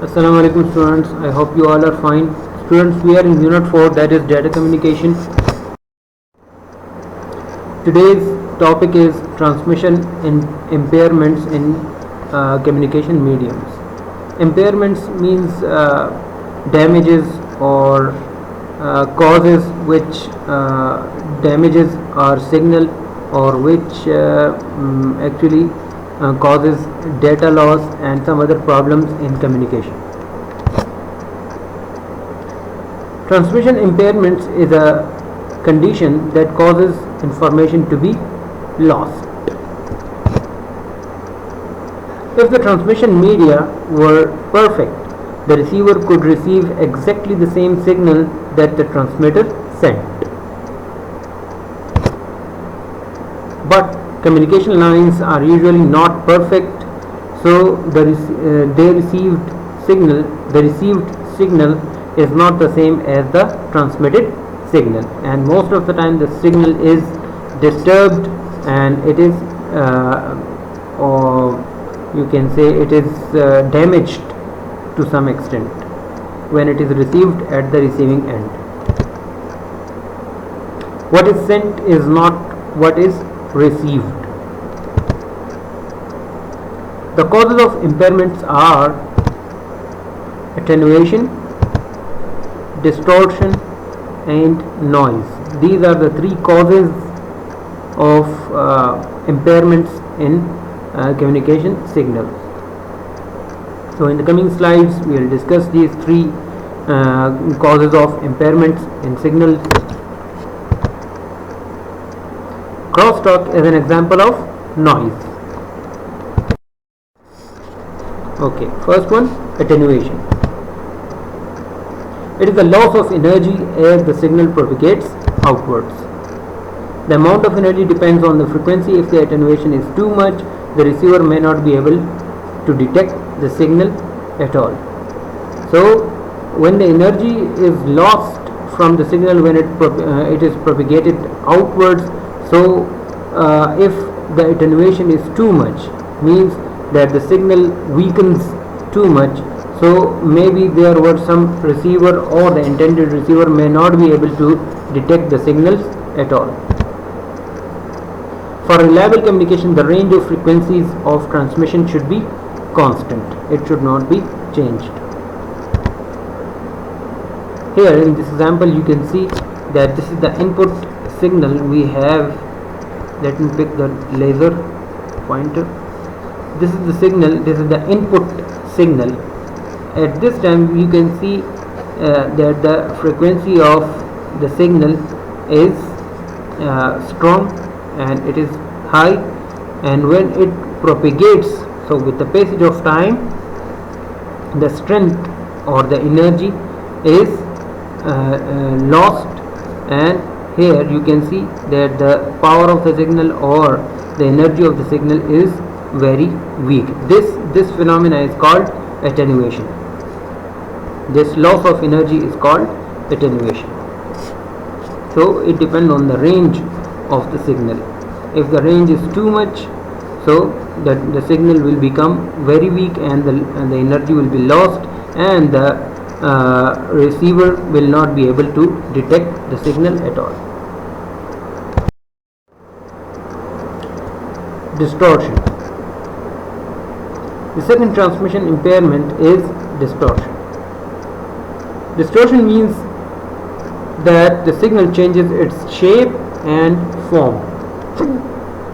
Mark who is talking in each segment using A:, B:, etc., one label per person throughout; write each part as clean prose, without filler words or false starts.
A: Assalamu alaikum students, I hope you all are fine. Students, we are in unit 4, that is data communication. Today's topic is transmission and impairments in communication mediums. Impairments means damages or causes which damages our signal or which actually causes data loss and some other problems in communication. Transmission impairments is a condition that causes information to be lost. If the transmission media were perfect, the receiver could receive exactly the same signal that the transmitter sent. But communication lines are usually not perfect, so the received signal is not the same as the transmitted signal, and most of the time the signal is disturbed and it is or you can say it is damaged to some extent when it is received at the receiving end. What is sent is not what is received. The causes of impairments are attenuation, distortion and noise. These are the three causes of impairments in communication signals. So in the coming slides we will discuss these three causes of impairments in signals. Crosstalk is an example of noise. Okay, first one, attenuation. It is the loss of energy as the signal propagates outwards. The amount of energy depends on the frequency. If the attenuation is too much, the receiver may not be able to detect the signal at all. So when the energy is lost from the signal when it is propagated outwards, so if the attenuation is too much, means that the signal weakens too much, so maybe there were some receiver or the intended receiver may not be able to detect the signals at all. For reliable communication, the range of frequencies of transmission should be constant. It should not be changed. Here in this example you can see that this is the input signal we have. Let me pick the laser pointer. This is the signal, this is the input signal. At this time you can see that the frequency of the signal is strong and it is high, and when it propagates, so with the passage of time, the strength or the energy is lost, and here you can see that the power of the signal or the energy of the signal is very weak. This phenomena is called attenuation. This loss of energy is called attenuation. So it depends on the range of the signal. If the range is too much, so that the signal will become very weak and the energy will be lost, and the receiver will not be able to detect the signal at all. Distortion. The second transmission impairment is distortion. Distortion means that the signal changes its shape and form.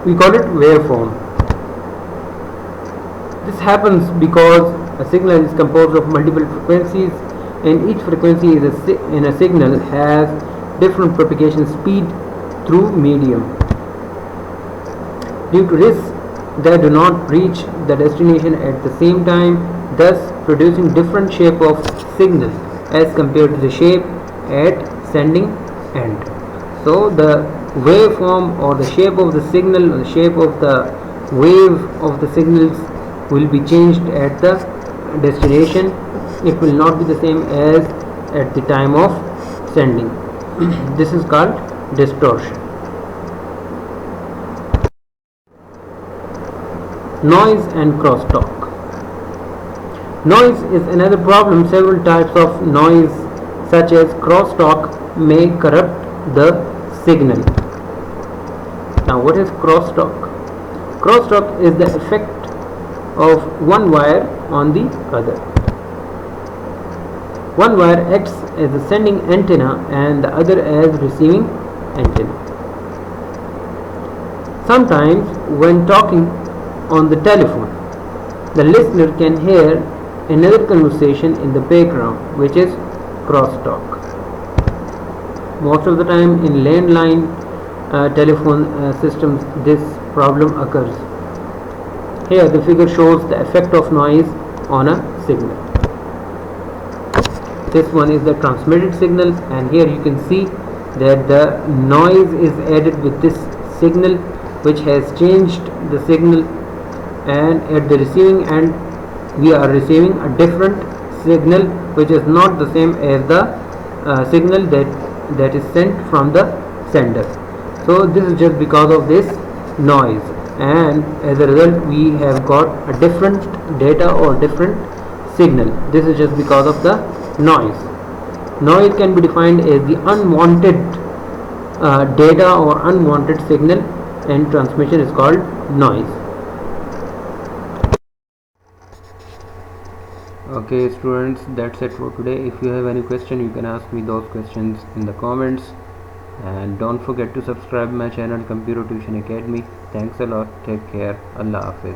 A: We call it waveform. This happens because a signal is composed of multiple frequencies, and each frequency in a signal has different propagation speed through medium. Due to this, they do not reach the destination at the same time, thus producing different shape of signal as compared to the shape at sending end. So the waveform or the shape of the signal or the shape of the wave of the signals will be changed at the destination. It will not be the same as at the time of sending. This is called distortion. Noise and crosstalk. Noise is another problem. Several types of noise such as crosstalk may corrupt the signal. Now what is crosstalk? Crosstalk is the effect of one wire on the other. One wire acts as a sending antenna and the other as receiving antenna. Sometimes when talking on the telephone, the listener can hear another conversation in the background, which is crosstalk. Most of the time in landline telephone systems this problem occurs. Here the figure shows the effect of noise on a signal. This one is the transmitted signal, and here you can see that the noise is added with this signal, which has changed the signal, and at the receiving end we are receiving a different signal which is not the same as the signal that is sent from the sender. So this is just because of this noise, and as a result we have got a different data or different signal. This is just because of the noise. Noise can be defined as the unwanted data or unwanted signal, and transmission is called noise. Okay students, that's it for today. If you have any question, you can ask me those questions in the comments, and don't forget to subscribe my channel Computer Tuition Academy. Thanks a lot. Take care. Allah Hafiz.